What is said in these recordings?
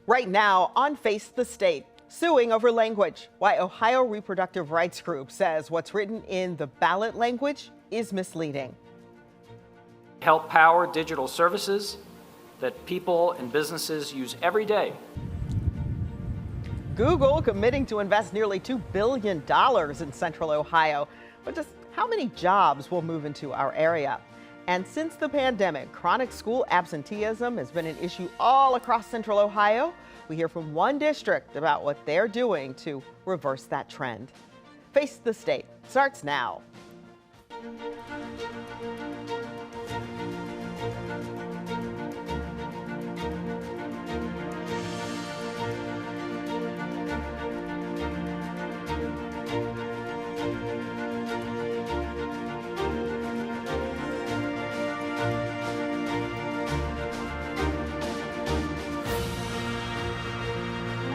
Right now on Face the State, suing over language. Why Ohio reproductive rights group says what's written in the ballot language is misleading. Help power digital services that people and businesses use every day. Google committing to invest nearly $2 billion in Central Ohio. But just how many jobs will move into our area? And since the pandemic, chronic school absenteeism has been an issue all across Central Ohio. We hear from one district about what they're doing to reverse that trend. Face the State starts now.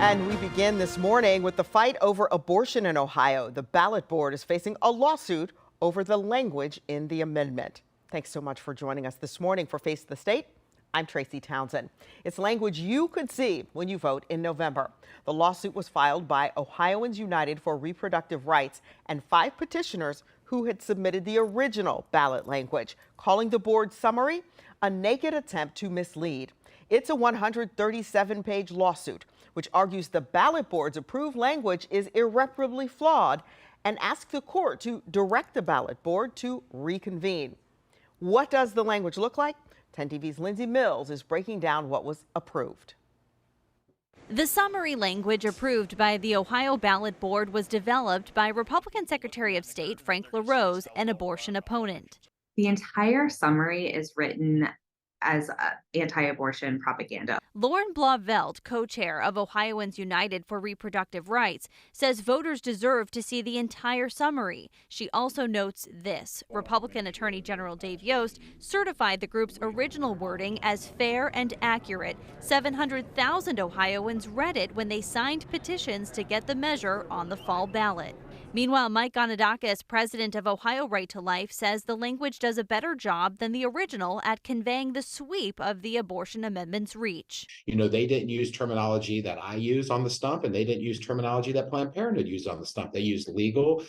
And we begin this morning with the fight over abortion in Ohio. The ballot board is facing a lawsuit over the language in the amendment. Thanks so much for joining us this morning for Face the State. I'm Tracy Townsend. It's language you could see when you vote in November. The lawsuit was filed by Ohioans United for Reproductive Rights and 5 petitioners who had submitted the original ballot language, calling the board's summary a naked attempt to mislead. It's a 137-page lawsuit which argues the ballot board's approved language is irreparably flawed and asks the court to direct the ballot board to reconvene. What does the language look like? 10 TV's Lindsay Mills is breaking down what was approved. The summary language approved by the Ohio Ballot Board was developed by Republican Secretary of State Frank LaRose, an abortion opponent. The entire summary is written as anti-abortion propaganda. Lauren Blavelt, co-chair of Ohioans United for Reproductive Rights, says voters deserve to see the entire summary. She also notes this. Republican Attorney General Dave Yost certified the group's original wording as fair and accurate. 700,000 Ohioans read it when they signed petitions to get the measure on the fall ballot. Meanwhile, Mike Gonadakis, president of Ohio Right to Life, says the language does a better job than the original at conveying the sweep of the abortion amendment's reach. You know, they didn't use terminology that I use on the stump, and they didn't use terminology that Planned Parenthood used on the stump. They used legal,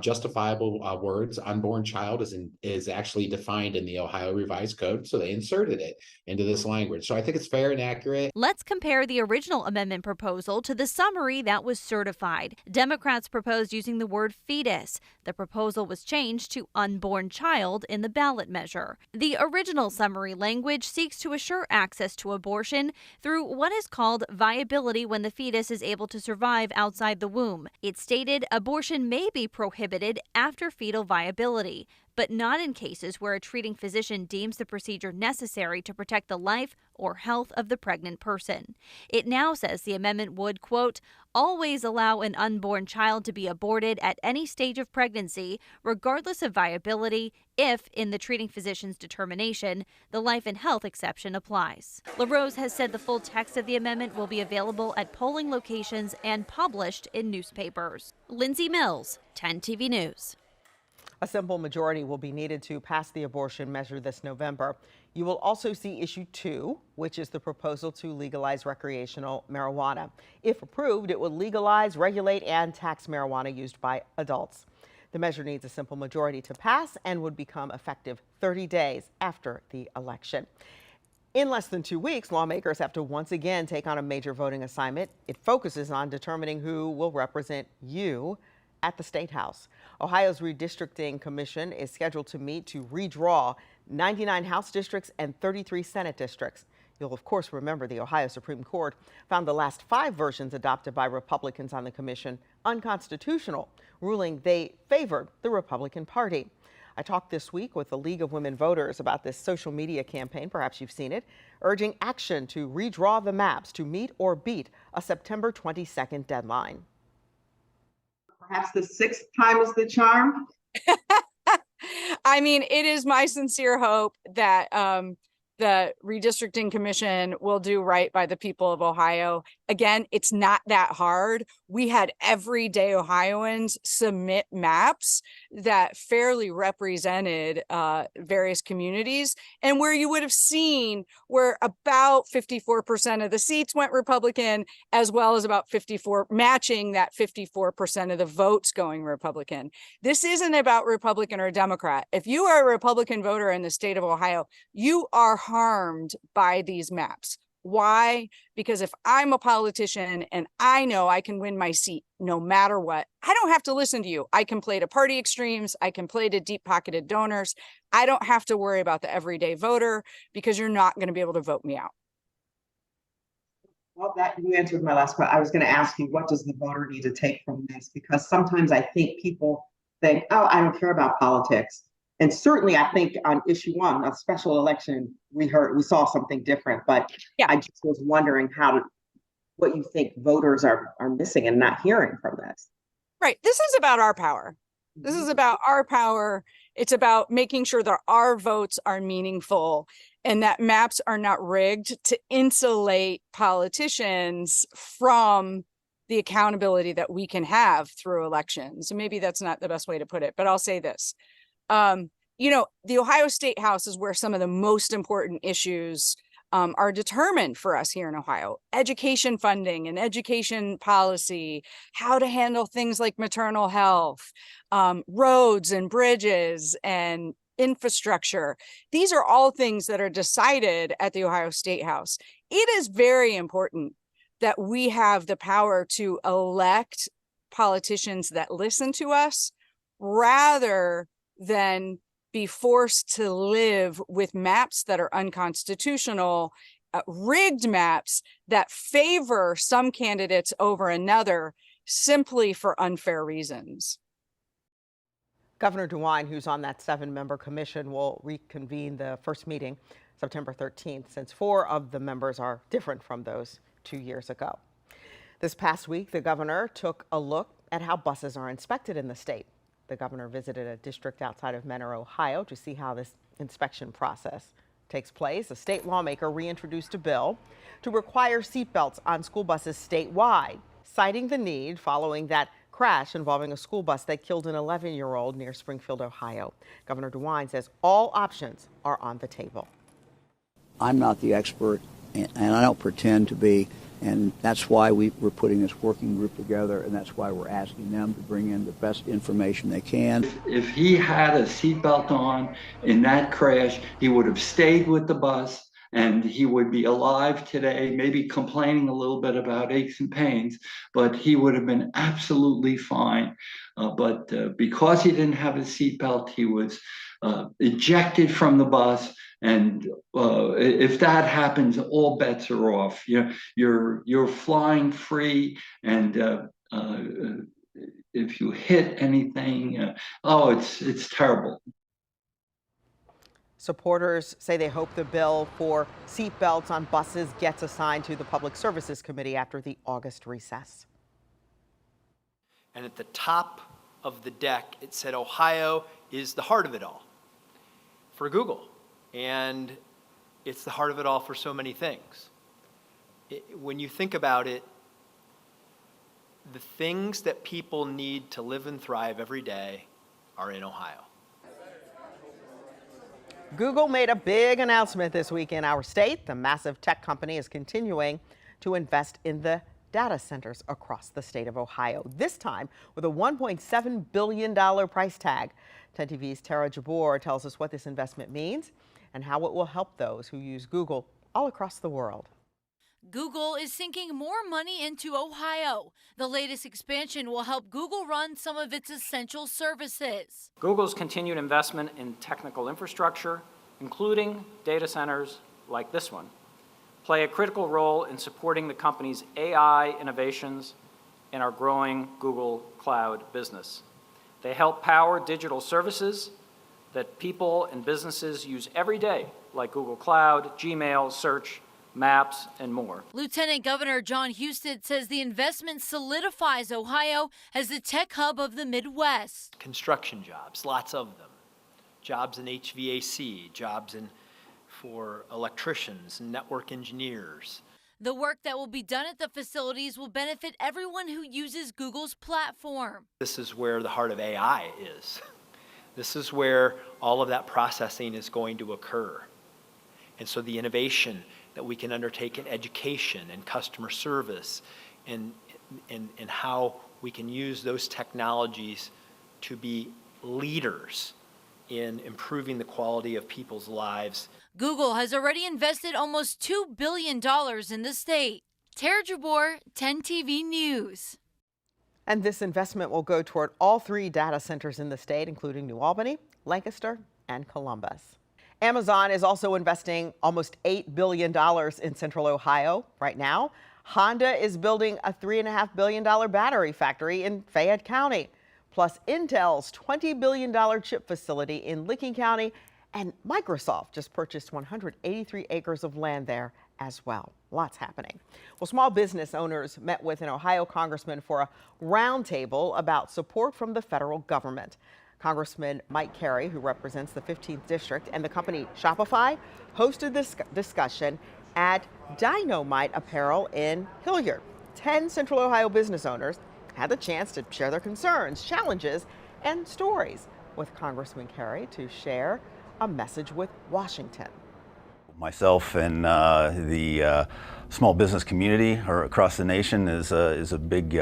justifiable words. Unborn child is actually defined in the Ohio Revised Code, so they inserted it into this language. So I think it's fair and accurate. Let's compare the original amendment proposal to the summary that was certified. Democrats proposed using the word fetus. The proposal was changed to unborn child in the ballot measure. The original summary language seeks to assure access to abortion through what is called viability when the fetus is able to survive outside the womb. It stated abortion may be prohibited after fetal viability, but not in cases where a treating physician deems the procedure necessary to protect the life or health of the pregnant person. It now says the amendment would, quote, always allow an unborn child to be aborted at any stage of pregnancy, regardless of viability, if, in the treating physician's determination, the life and health exception applies. LaRose has said the full text of the amendment will be available at polling locations and published in newspapers. Lindsay Mills, 10 TV News. A simple majority will be needed to pass the abortion measure this November. You will also see issue 2, which is the proposal to legalize recreational marijuana. If approved, it will legalize, regulate, and tax marijuana used by adults. The measure needs a simple majority to pass and would become effective 30 days after the election. In less than 2 weeks, lawmakers have to once again take on a major voting assignment. It focuses on determining who will represent you at the State House. Ohio's Redistricting Commission is scheduled to meet to redraw 99 House districts and 33 Senate districts. You'll of course remember the Ohio Supreme Court found the last 5 versions adopted by Republicans on the commission unconstitutional, ruling they favored the Republican Party. I talked this week with the League of Women Voters about this social media campaign, perhaps you've seen it, urging action to redraw the maps to meet or beat a September 22nd deadline. Perhaps the 6th time is the charm. I mean, it is my sincere hope that the Redistricting Commission will do right by the people of Ohio. Again, it's not that hard. We had everyday Ohioans submit maps that fairly represented various communities, and where you would have seen where about 54% of the seats went Republican, as well as about 54, matching that 54% of the votes going Republican. This isn't about Republican or Democrat. If you are a Republican voter in the state of Ohio, you are harmed by these maps. Why? Because if I'm a politician and I know I can win my seat no matter what, I don't have to listen to you. I can play to party extremes. I can play to deep-pocketed donors. I don't have to worry about the everyday voter because you're not going to be able to vote me out. Well, that you answered my last question. I was going to ask you, what does the voter need to take from this? Because sometimes I think people think, oh, I don't care about politics. And certainly I think on issue 1, a special election, we saw something different, but yeah. I just was wondering what you think voters are missing and not hearing from this. Right. This is about our power. This is about our power. It's about making sure that our votes are meaningful and that maps are not rigged to insulate politicians from the accountability that we can have through elections. And maybe that's not the best way to put it, but I'll say this. You know, the Ohio State House is where some of the most important issues are determined for us here in Ohio. Education funding and education policy, how to handle things like maternal health, roads and bridges and infrastructure. These are all things that are decided at the Ohio State House. It is very important that we have the power to elect politicians that listen to us rather than be forced to live with maps that are unconstitutional, rigged maps that favor some candidates over another simply for unfair reasons. Governor DeWine, who's on that 7-member commission, will reconvene the first meeting September 13th, since 4 of the members are different from those 2 years ago. This past week, the governor took a look at how buses are inspected in the state. The governor visited a district outside of Mentor, Ohio, to see how this inspection process takes place. A state lawmaker reintroduced a bill to require seatbelts on school buses statewide, citing the need following that crash involving a school bus that killed an 11-year-old near Springfield, Ohio. Governor DeWine says all options are on the table. I'm not the expert, and I don't pretend to be. And that's why we're putting this working group together, and that's why we're asking them to bring in the best information they can. If he had a seatbelt on in that crash, he would have stayed with the bus and he would be alive today, maybe complaining a little bit about aches and pains, but he would have been absolutely fine. But because he didn't have a seatbelt, he was ejected from the bus. And if that happens, all bets are off. You're flying free, and if you hit anything, it's terrible. Supporters say they hope the bill for seatbelts on buses gets assigned to the Public Services Committee after the August recess. And at the top of the deck, it said Ohio is the heart of it all for Google. And it's the heart of it all for so many things. When you think about it, the things that people need to live and thrive every day are in Ohio. Google made a big announcement this week in our state. The massive tech company is continuing to invest in the data centers across the state of Ohio, this time with a $1.7 billion price tag. 10 TV's Tara Jabbour tells us what this investment means and how it will help those who use Google all across the world. Google is sinking more money into Ohio. The latest expansion will help Google run some of its essential services. Google's continued investment in technical infrastructure, including data centers like this one, play a critical role in supporting the company's AI innovations and our growing Google Cloud business. They help power digital services that people and businesses use every day, like Google Cloud, Gmail, Search, Maps, and more. Lieutenant Governor John Husted says the investment solidifies Ohio as the tech hub of the Midwest. Construction jobs, lots of them. Jobs in HVAC, jobs for electricians, network engineers. The work that will be done at the facilities will benefit everyone who uses Google's platform. This is where the heart of AI is. This is where all of that processing is going to occur. And so the innovation that we can undertake in education and customer service and how we can use those technologies to be leaders in improving the quality of people's lives. Google has already invested almost $2 billion in the state. Tara Jabor, 10 TV News. And this investment will go toward all 3 data centers in the state, including New Albany, Lancaster, and Columbus. Amazon is also investing almost $8 billion in Central Ohio right now. Honda is building a $3.5 billion battery factory in Fayette County, plus Intel's $20 billion chip facility in Licking County, and Microsoft just purchased 183 acres of land there as well. Lots happening. Well, small business owners met with an Ohio congressman for a roundtable about support from the federal government. Congressman Mike Carey, who represents the 15th district, and the company Shopify hosted this discussion at Dynamite Apparel in Hilliard. 10 Central Ohio business owners had the chance to share their concerns, challenges, and stories with Congressman Carey to share a message with Washington. Myself and the small business community across the nation is a big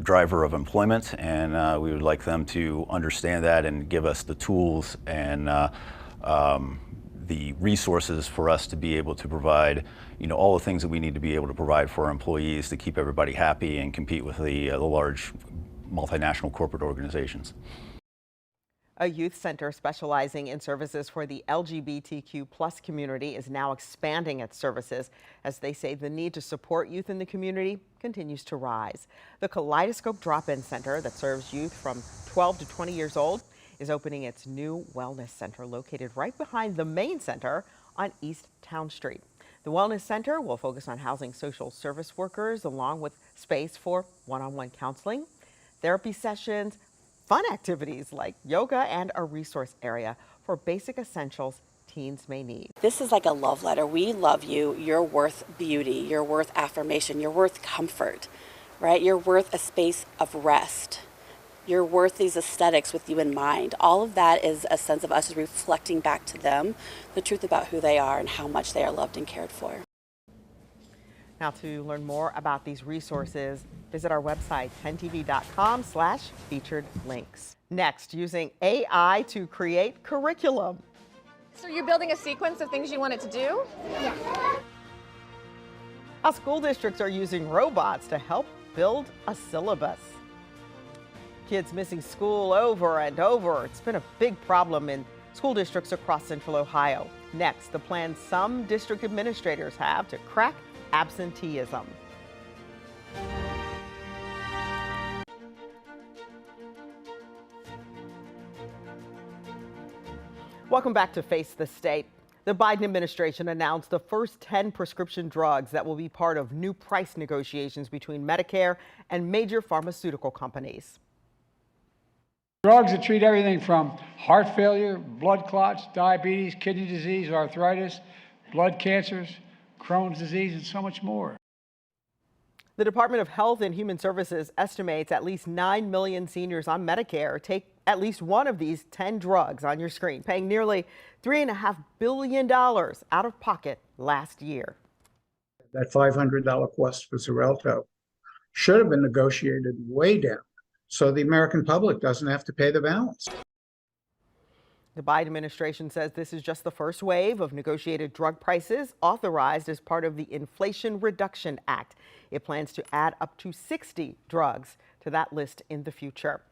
driver of employment, and we would like them to understand that and give us the tools and the resources for us to be able to provide, all the things that we need to be able to provide for our employees to keep everybody happy and compete with the large multinational corporate organizations. A youth center specializing in services for the LGBTQ plus community is now expanding its services as they say the need to support youth in the community continues to rise. The Kaleidoscope Drop-In Center that serves youth from 12 to 20 years old is opening its new wellness center located right behind the main center on East Town Street. The wellness center will focus on housing social service workers along with space for one-on-one counseling, therapy sessions, fun activities like yoga, and a resource area for basic essentials teens may need. This is like a love letter. We love you. You're worth beauty. You're worth affirmation. You're worth comfort, right? You're worth a space of rest. You're worth these aesthetics with you in mind. All of that is a sense of us reflecting back to them the truth about who they are and how much they are loved and cared for. Now, to learn more about these resources, visit our website, 10tv.com/featured links. Next, using AI to create curriculum. So you're building a sequence of things you want it to do? Yeah. How school districts are using robots to help build a syllabus. Kids missing school over and over. It's been a big problem in school districts across Central Ohio. Next, the plan some district administrators have to crack absenteeism. Welcome back to Face the State. The Biden administration announced the first 10 prescription drugs that will be part of new price negotiations between Medicare and major pharmaceutical companies. Drugs that treat everything from heart failure, blood clots, diabetes, kidney disease, arthritis, blood cancers, Crohn's disease, and so much more. The Department of Health and Human Services estimates at least 9 million seniors on Medicare take at least one of these 10 drugs on your screen, paying nearly $3.5 billion out of pocket last year. That $500 cost for Xarelto should have been negotiated way down so the American public doesn't have to pay the balance. The Biden administration says this is just the first wave of negotiated drug prices authorized as part of the Inflation Reduction Act. It plans to add up to 60 drugs to that list in the future.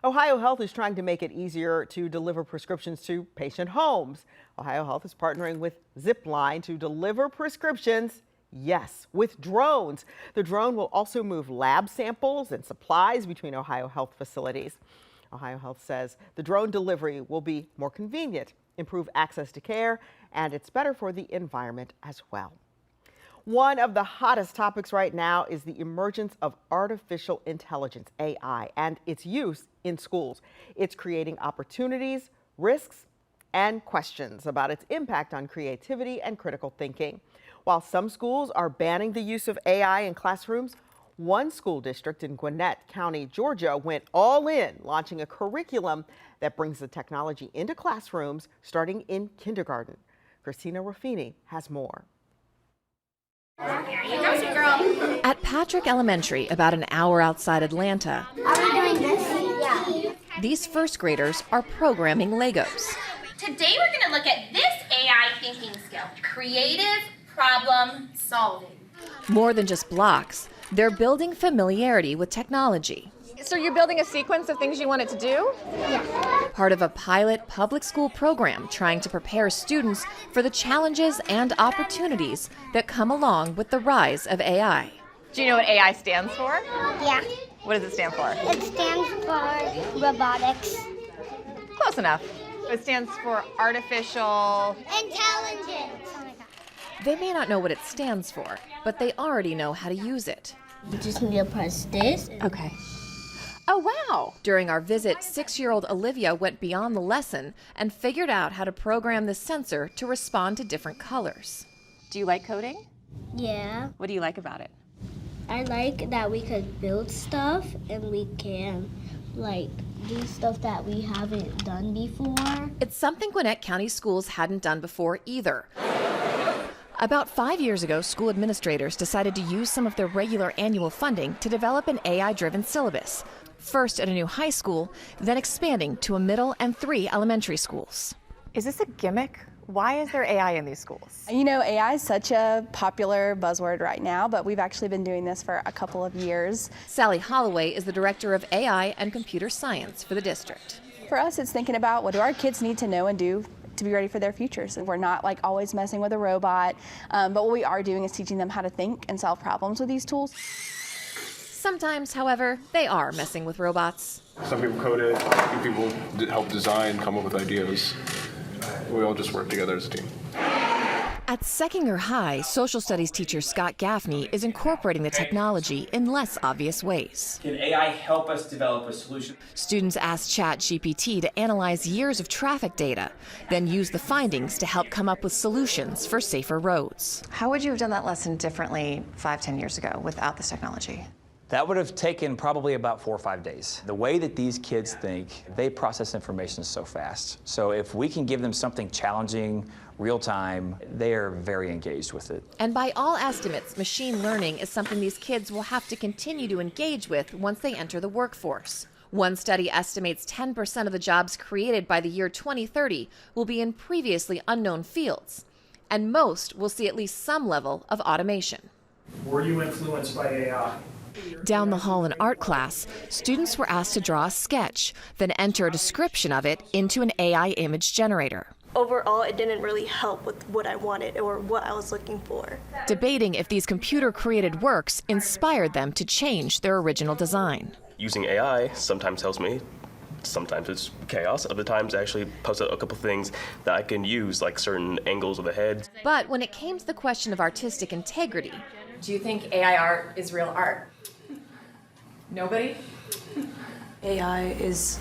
Ohio Health is trying to make it easier to deliver prescriptions to patient homes. Ohio Health is partnering with Zipline to deliver prescriptions, yes, with drones. The drone will also move lab samples and supplies between Ohio Health facilities. Ohio Health says the drone delivery will be more convenient, improve access to care, and it's better for the environment as well. One of the hottest topics right now is the emergence of artificial intelligence, AI, and its use in schools. It's creating opportunities, risks, and questions about its impact on creativity and critical thinking. While some schools are banning the use of AI in classrooms, one school district in Gwinnett County, Georgia, went all in, launching a curriculum that brings the technology into classrooms starting in kindergarten. Christina Ruffini has more. At Patrick Elementary, about an hour outside Atlanta, these first graders are programming Legos. Today we're going to look at this AI thinking skill, creative problem solving. More than just blocks, they're building familiarity with technology. So you're building a sequence of things you want it to do? Yeah. Part of a pilot public school program trying to prepare students for the challenges and opportunities that come along with the rise of AI. Do you know what AI stands for? Yeah. What does it stand for? It stands for robotics. Close enough. It stands for artificial intelligence. Oh my God. They may not know what it stands for, but they already know how to use it. You just need to press this. Okay. Oh, wow! During our visit, 6-year-old Olivia went beyond the lesson and figured out how to program the sensor to respond to different colors. Do you like coding? Yeah. What do you like about it? I like that we could build stuff and we can, do stuff that we haven't done before. It's something Gwinnett County schools hadn't done before either. About 5 years ago, school administrators decided to use some of their regular annual funding to develop an AI-driven syllabus. First at a new high school, then expanding to a middle and 3 elementary schools. Is this a gimmick? Why is there AI in these schools? You know, AI is such a popular buzzword right now, but we've actually been doing this for a couple of years. Sally Holloway is the director of AI and computer science for the district. For us, it's thinking about what do our kids need to know and do to be ready for their futures. And we're not always messing with a robot, but what we are doing is teaching them how to think and solve problems with these tools. Sometimes, however, they are messing with robots. Some people code it, some people help design, come up with ideas. We all just work together as a team. At Seckinger High, social studies teacher Scott Gaffney is incorporating the technology in less obvious ways. Can AI help us develop a solution? Students asked ChatGPT to analyze years of traffic data, then use the findings to help come up with solutions for safer roads. How would you have done that lesson differently 5-10 years ago without this technology? That would have taken probably about 4 or 5 days. The way that these kids think, they process information so fast. So if we can give them something challenging, real time, they are very engaged with it. And by all estimates, machine learning is something these kids will have to continue to engage with once they enter the workforce. One study estimates 10% of the jobs created by the year 2030 will be in previously unknown fields, and most will see at least some level of automation. Were you influenced by AI? Down the hall in art class, students were asked to draw a sketch, then enter a description of it into an AI image generator. Overall, it didn't really help with what I wanted or what I was looking for. Debating if these computer-created works inspired them to change their original design. Using AI sometimes helps me. Sometimes it's chaos. Other times I actually post a couple things that I can use, like certain angles of the head. But when it came to the question of artistic integrity, do you think AI art is real art? Nobody? AI is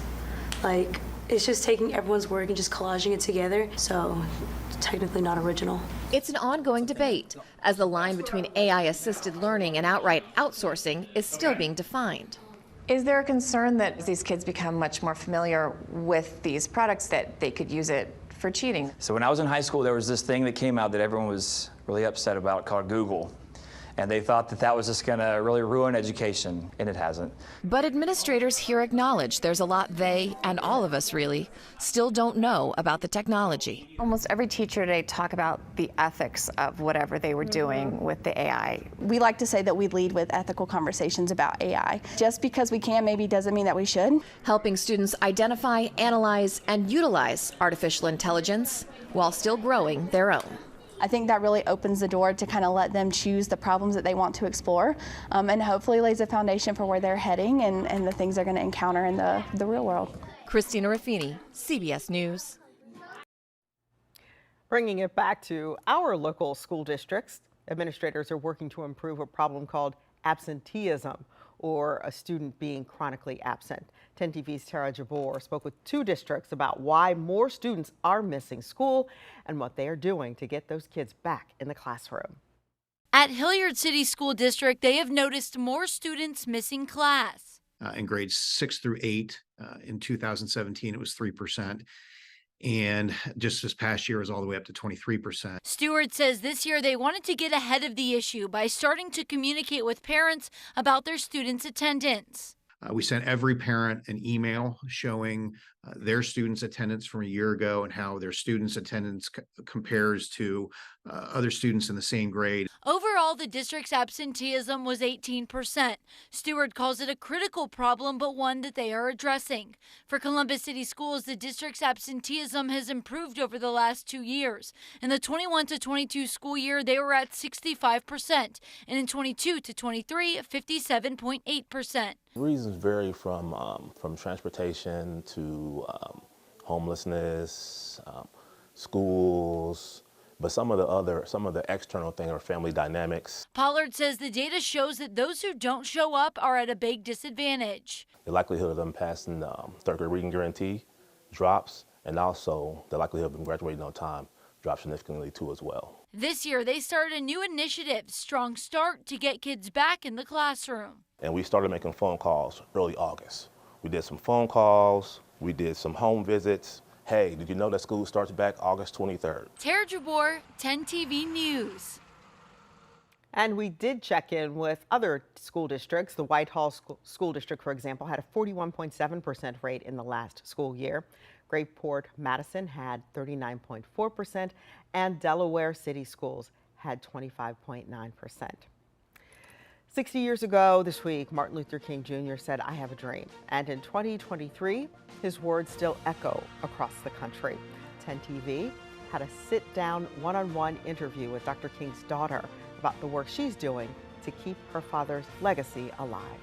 it's just taking everyone's work and just collaging it together, so it's technically not original. It's an ongoing debate, as the line between AI-assisted learning and outright outsourcing is still being defined. Is there a concern that as these kids become much more familiar with these products that they could use it for cheating? So when I was in high school, there was this thing that came out that everyone was really upset about called Google. And they thought that that was just going to really ruin education, and it hasn't. But administrators here acknowledge there's a lot they, and all of us really, still don't know about the technology. Almost every teacher today talk about the ethics of whatever they were doing with the AI. We like to say that we lead with ethical conversations about AI. Just because we can maybe doesn't mean that we should. Helping students identify, analyze, and utilize artificial intelligence while still growing their own. I think that really opens the door to kind of let them choose the problems that they want to explore, and hopefully lays a foundation for where they're heading and the things they're going to encounter in the real world. Christina Ruffini, CBS News. Bringing it back to our local school districts, administrators are working to improve a problem called absenteeism, or a student being chronically absent. 10 TV's Tara Jabor spoke with 2 districts about why more students are missing school and what they are doing to get those kids back in the classroom. At Hilliard City School District, they have noticed more students missing class. In grades 6 through 8, in 2017, it was 3%. And just this past year was all the way up to 23%. Stewart says this year they wanted to get ahead of the issue by starting to communicate with parents about their students' attendance. We sent every parent an email showing their students' attendance from a year ago and how their students' attendance compares to other students in the same grade. Overall, the district's absenteeism was 18%. Stewart calls it a critical problem, but one that they are addressing. For Columbus City Schools, the district's absenteeism has improved over the last 2 years. In the 21 to 22 school year, they were at 65%, and in 22 to 23, 57.8%. Reasons vary from transportation to homelessness, schools, but some of the external things are family dynamics. Pollard says the data shows that those who don't show up are at a big disadvantage. The likelihood of them passing the third grade reading guarantee drops, and also the likelihood of them graduating on time drops significantly too as well. This year, they started a new initiative, Strong Start, to get kids back in the classroom. And we started making phone calls early August. We did some phone calls, we did some home visits. Hey, did you know that school starts back August 23rd? Tara Jabor, 10 TV News. And we did check in with other school districts. The Whitehall School District, for example, had a 41.7% rate in the last school year. Grayport Madison had 39.4%, and Delaware City Schools had 25.9%. 60 years ago this week, Martin Luther King Jr. said, "I have a dream." And in 2023, his words still echo across the country. 10 TV had a sit-down one-on-one interview with Dr. King's daughter about the work she's doing to keep her father's legacy alive.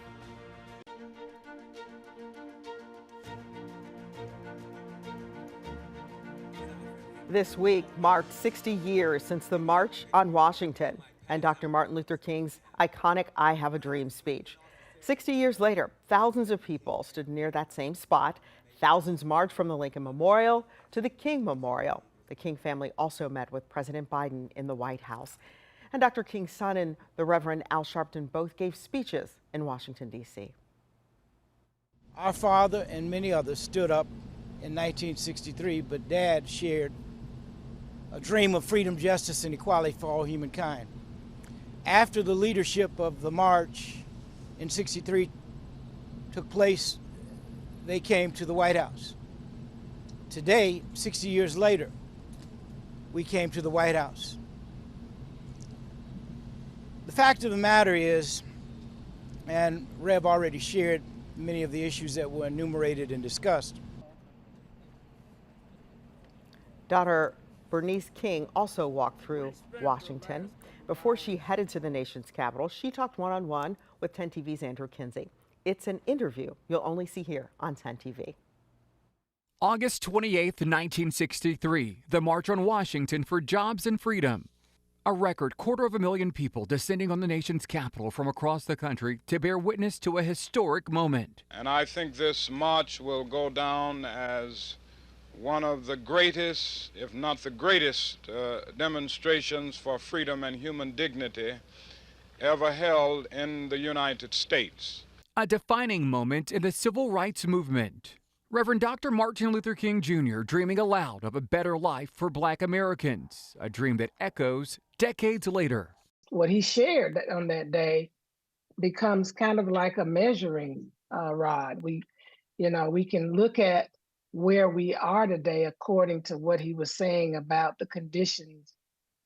This week marked 60 years since the March on Washington and Dr. Martin Luther King's iconic "I Have a Dream" speech. 60 years later, thousands of people stood near that same spot. Thousands marched from the Lincoln Memorial to the King Memorial. The King family also met with President Biden in the White House. And Dr. King's son and the Reverend Al Sharpton both gave speeches in Washington, D.C. Our father and many others stood up in 1963, but Dad shared a dream of freedom, justice, and equality for all humankind. After the leadership of the march in '63 took place, they came to the White House. Today, 60 years later, we came to the White House. The fact of the matter is, and Rev already shared many of the issues that were enumerated and discussed. Daughter Bernice King also walked through Washington. Before she headed to the nation's capital, she talked one-on-one with 10 TV's Andrew Kinsey. It's an interview you'll only see here on 10 TV. August 28, 1963, the March on Washington for Jobs and Freedom. A record 250,000 people descending on the nation's capital from across the country to bear witness to a historic moment. And I think this march will go down as one of the greatest, if not the greatest, demonstrations for freedom and human dignity ever held in the United States. A defining moment in the civil rights movement. Reverend Dr. Martin Luther King Jr. dreaming aloud of a better life for Black Americans, a dream that echoes decades later. What he shared on that day becomes kind of like a measuring rod. We can look at where we are today according to what he was saying about the conditions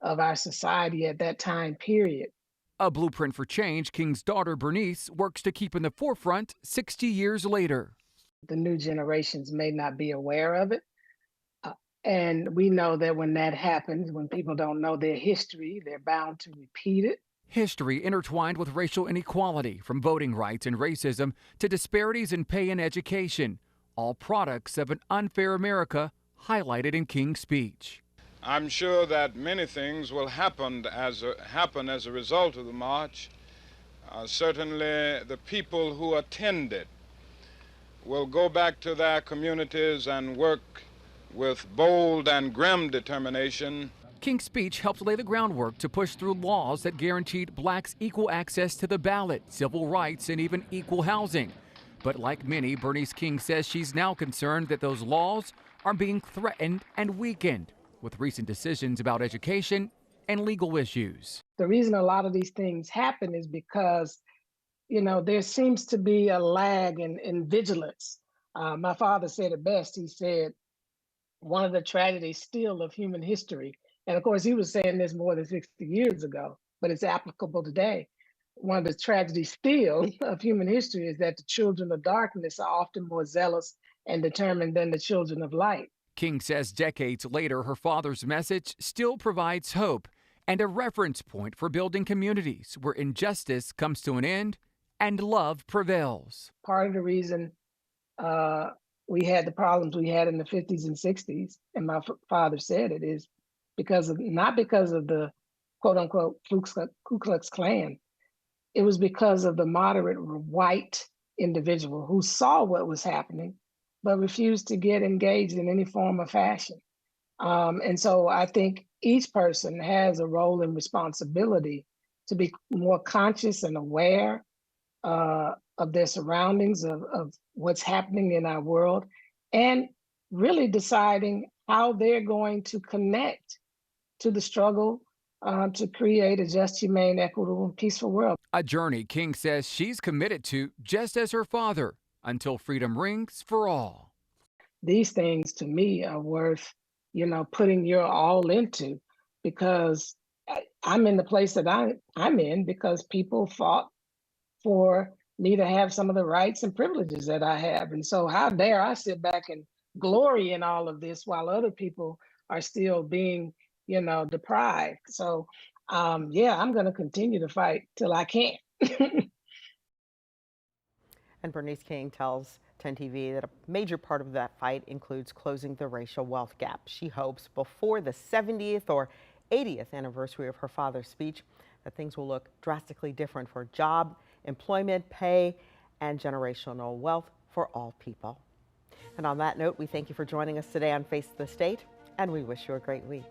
of our society at that time period. A blueprint for change King's daughter Bernice works to keep in the forefront 60 years later. The new generations may not be aware of it. And we know that when that happens, when people don't know their history, they're bound to repeat it. History intertwined with racial inequality, from voting rights and racism to disparities in pay and education, all products of an unfair America highlighted in King's speech. I'm sure that many things will happen as a result of the march. Certainly the people who attended will go back to their communities and work with bold and grim determination. King's speech helped lay the groundwork to push through laws that guaranteed blacks equal access to the ballot, civil rights, and even equal housing. But like many, Bernice King says she's now concerned that those laws are being threatened and weakened with recent decisions about education and legal issues. The reason a lot of these things happen is because, you know, there seems to be a lag in vigilance. My father said it best. He said, one of the tragedies still of human history, and of course he was saying this more than 60 years ago, but it's applicable today. One of the tragedies still of human history is that the children of darkness are often more zealous and determined than the children of light. King says decades later, her father's message still provides hope and a reference point for building communities where injustice comes to an end and love prevails. Part of the reason we had the problems we had in the 50s and 60s, and my father said it, is because of, not because of the quote unquote Ku Klux Klan. It was because of the moderate white individual who saw what was happening, but refused to get engaged in any form of fashion. And so I think each person has a role and responsibility to be more conscious and aware of their surroundings, of what's happening in our world, and really deciding how they're going to connect to the struggle to create a just, humane, equitable, and peaceful world. A journey King says she's committed to, just as her father, until freedom rings for all. These things to me are worth, you know, putting your all into, because I'm in the place that I'm in because people fought for me to have some of the rights and privileges that I have. And so how dare I sit back and glory in all of this while other people are still being, you know, deprived. So yeah, I'm going to continue to fight till I can't. And Bernice King tells 10 TV that a major part of that fight includes closing the racial wealth gap. She hopes before the 70th or 80th anniversary of her father's speech that things will look drastically different for job, employment, pay, and generational wealth for all people. And on that note, we thank you for joining us today on Face the State, and we wish you a great week.